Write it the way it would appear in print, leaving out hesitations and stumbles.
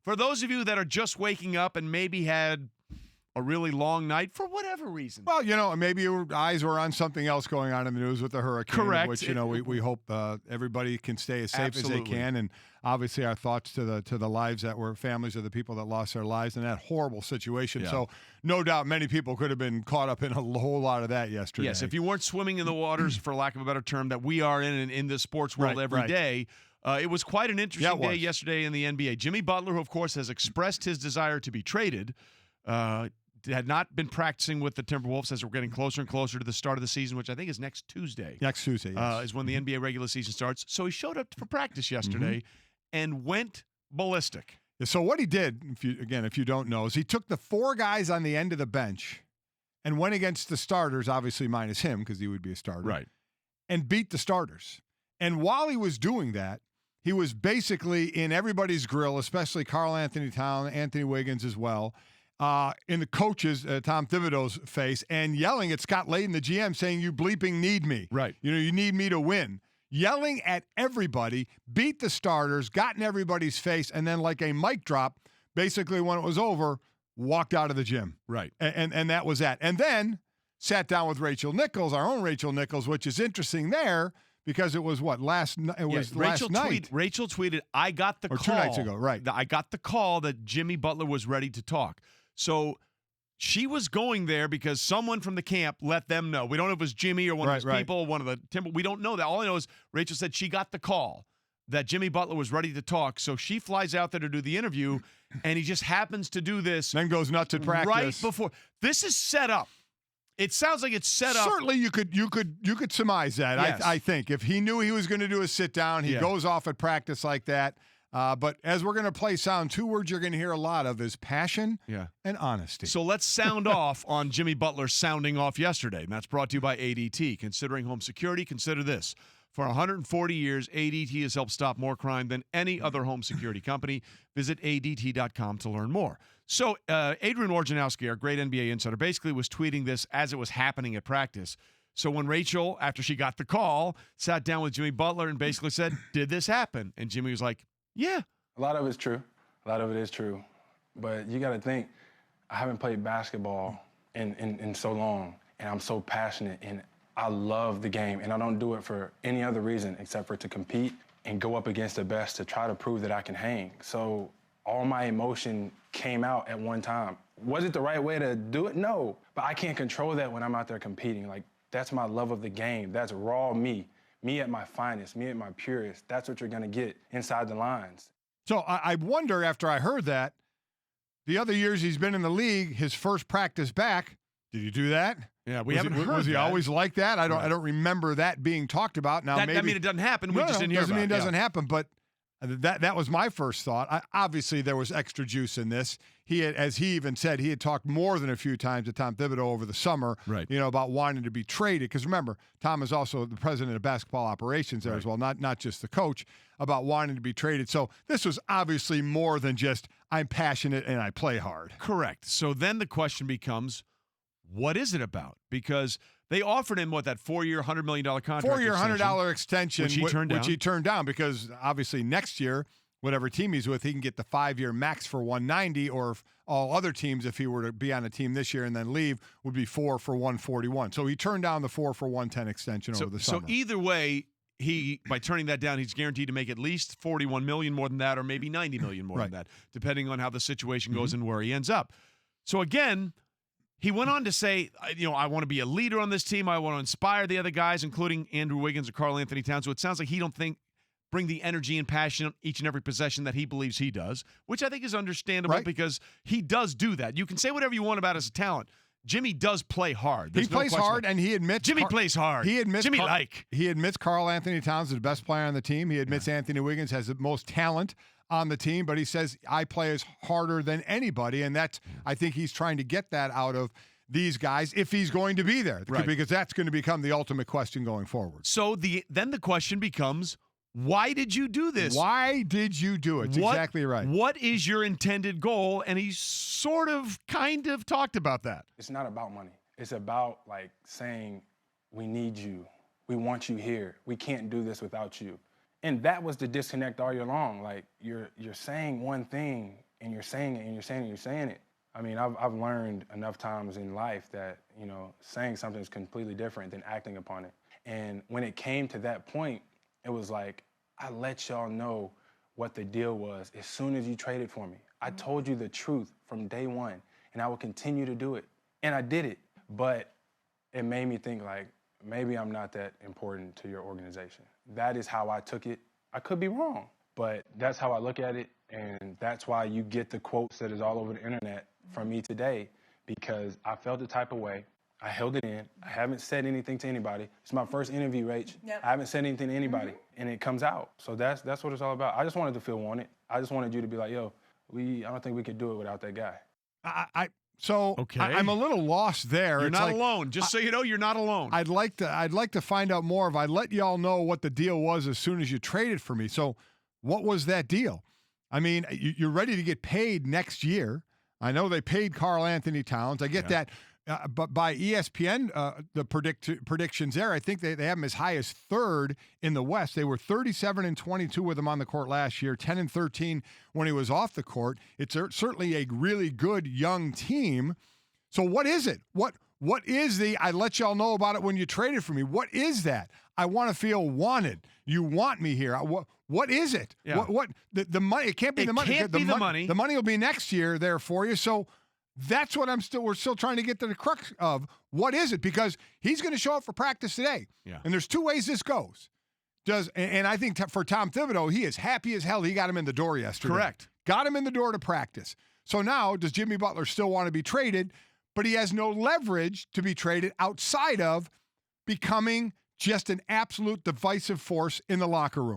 For those of you that are just waking up and maybe had a really long night for whatever reason. Well, maybe your eyes were on something else going on in the news with the hurricane. Correct. Which, we hope everybody can stay as safe Absolutely. as they can. And obviously our thoughts to the lives that were families of the people that lost their lives in that horrible situation. Yeah. So no doubt many people could have been caught up in a whole lot of that yesterday. Yes, if you weren't swimming in the waters, for lack of a better term, that we are in the sports world every day, it was quite an interesting day yesterday in the NBA. Jimmy Butler, who, of course, has expressed his desire to be traded, had not been practicing with the Timberwolves as we're getting closer and closer to the start of the season, which I think is next Tuesday. Next Tuesday, yes. Is when the NBA regular season starts. So he showed up for practice yesterday and went ballistic. So what he did, if you don't know, is he took the 4 guys on the end of the bench and went against the starters, obviously minus him because he would be a starter, right, and beat the starters. And while he was doing that, he was basically in everybody's grill, especially Karl Anthony Towns, Anthony Wiggins as well, in the coach's, Tom Thibodeau's face, and yelling at Scott Layden, the GM, saying, "You bleeping need me. Right. You need me to win." Yelling at everybody, beat the starters, got in everybody's face, and then like a mic drop, basically when it was over, walked out of the gym. Right. And that was that. And then sat down with Rachel Nichols, our own Rachel Nichols, which is interesting there because it was last night. Rachel tweeted, "I got the call." 2 nights ago, right. I got the call that Jimmy Butler was ready to talk. So she was going there because someone from the camp let them know. We don't know if it was Jimmy or one of his people, one of the Timber. We don't know that. All I know is Rachel said she got the call that Jimmy Butler was ready to talk. So she flies out there to do the interview, and he just happens to do this. Then goes nuts at practice. Right before. This is set up. It sounds like it's set up. Certainly you could surmise that. Yes. I think. If he knew he was going to do a sit down, he goes off at practice like that. But as we're going to play sound, 2 words you're going to hear a lot of is passion and honesty. So let's sound off on Jimmy Butler sounding off yesterday. And that's brought to you by ADT. Considering home security, consider this. For 140 years, ADT has helped stop more crime than any other home security company. Visit ADT.com to learn more. So Adrian Wojnarowski, our great NBA insider, basically was tweeting this as it was happening at practice. So when Rachel, after she got the call, sat down with Jimmy Butler and basically said, "Did this happen?" And Jimmy was like, "Yeah." A lot of it's true. A lot of it is true. But you got to think, I haven't played basketball in so long, and I'm so passionate, and I love the game, and I don't do it for any other reason except for to compete and go up against the best to try to prove that I can hang. So all my emotion came out at one time. Was it the right way to do it? No. But I can't control that when I'm out there competing. Like, that's my love of the game. That's raw me at my finest, me at my purest. That's what you're going to get inside the lines. So I wonder, after I heard that, the other years he's been in the league, his first practice back, did he do that? Yeah, we haven't heard. Was he always like that? I don't remember that being talked about. Now, that mean it doesn't happen. We just didn't hear doesn't about mean it it. doesn't happen, but that was my first thought. Obviously, there was extra juice in this. He had, as he even said, he had talked more than a few times to Tom Thibodeau over the summer, about wanting to be traded. Because remember, Tom is also the president of basketball operations there as well, not just the coach, about wanting to be traded. So this was obviously more than just, I'm passionate and I play hard. Correct. So then the question becomes, what is it about? Because they offered him, that 4-year, $100 million contract? 4-year, $100 extension, which he turned down because obviously next year, whatever team he's with, he can get the 5-year max for $190, or if all other teams, if he were to be on a team this year and then leave, would be 4 for $141. So he turned down the 4 for $110 extension over the summer. So either way, by turning that down, he's guaranteed to make at least $41 million more than that, or maybe $90 million more than that, depending on how the situation goes and where he ends up. So again, he went on to say, I want to be a leader on this team. I want to inspire the other guys, including Andrew Wiggins or Karl Anthony Towns. So it sounds like he don't bring the energy and passion each and every possession that he believes he does, which I think is understandable because he does do that. You can say whatever you want about his talent. Jimmy does play hard. He plays hard, and he admits Jimmy plays hard. He admits He admits Karl Anthony Towns is the best player on the team. He admits Anthony Wiggins has the most talent on the team, but he says I play as harder than anybody, and I think he's trying to get that out of these guys if he's going to be there, because that's going to become the ultimate question going forward. So then the question becomes, why did you do this? Why did you do it? Exactly right. What is your intended goal? And he kind of talked about that. It's not about money. It's about saying, we need you. We want you here. We can't do this without you. And that was the disconnect all year long. You're saying one thing, and you're saying it and you're saying it and you're saying it. I mean, I've learned enough times in life that, saying something is completely different than acting upon it. And when it came to that point, it was like, I let y'all know what the deal was as soon as you traded for me. I told you the truth from day one, and I will continue to do it. And I did it. But it made me think, like, maybe I'm not that important to your organization. That is how I took it. I could be wrong, but that's how I look at it. And that's why you get the quotes that is all over the internet from me today, because I felt the type of way. I held it in. I haven't said anything to anybody. It's my first interview, Rach. Yep. I haven't said anything to anybody, and it comes out. So that's what it's all about. I just wanted to feel wanted. I just wanted you to be like, yo, I don't think we could do it without that guy. I'm a little lost there. You're not alone. Just so you know, you're not alone. I'd like to find out more. If I let y'all know what the deal was as soon as you traded for me. So what was that deal? I mean, you're ready to get paid next year. I know they paid Karl Anthony Towns. I get that. But by ESPN, the predictions there, I think they have him as high as third in the West. They were 37-22 with him on the court last year, 10-13 when he was off the court. It's certainly a really good young team. So what is it? What is I let y'all know about it when you traded for me? What is that? I want to feel wanted. You want me here. What is it? Yeah. What the money? It can't be the money. Can't be the money. The money will be next year there for you. So that's what we're still trying to get to the crux of. What is it? Because he's going to show up for practice today. Yeah. And there's two ways this goes. And I think for Tom Thibodeau, he is happy as hell he got him in the door yesterday. Correct. Got him in the door to practice. So now, does Jimmy Butler still want to be traded? But he has no leverage to be traded outside of becoming just an absolute divisive force in the locker room.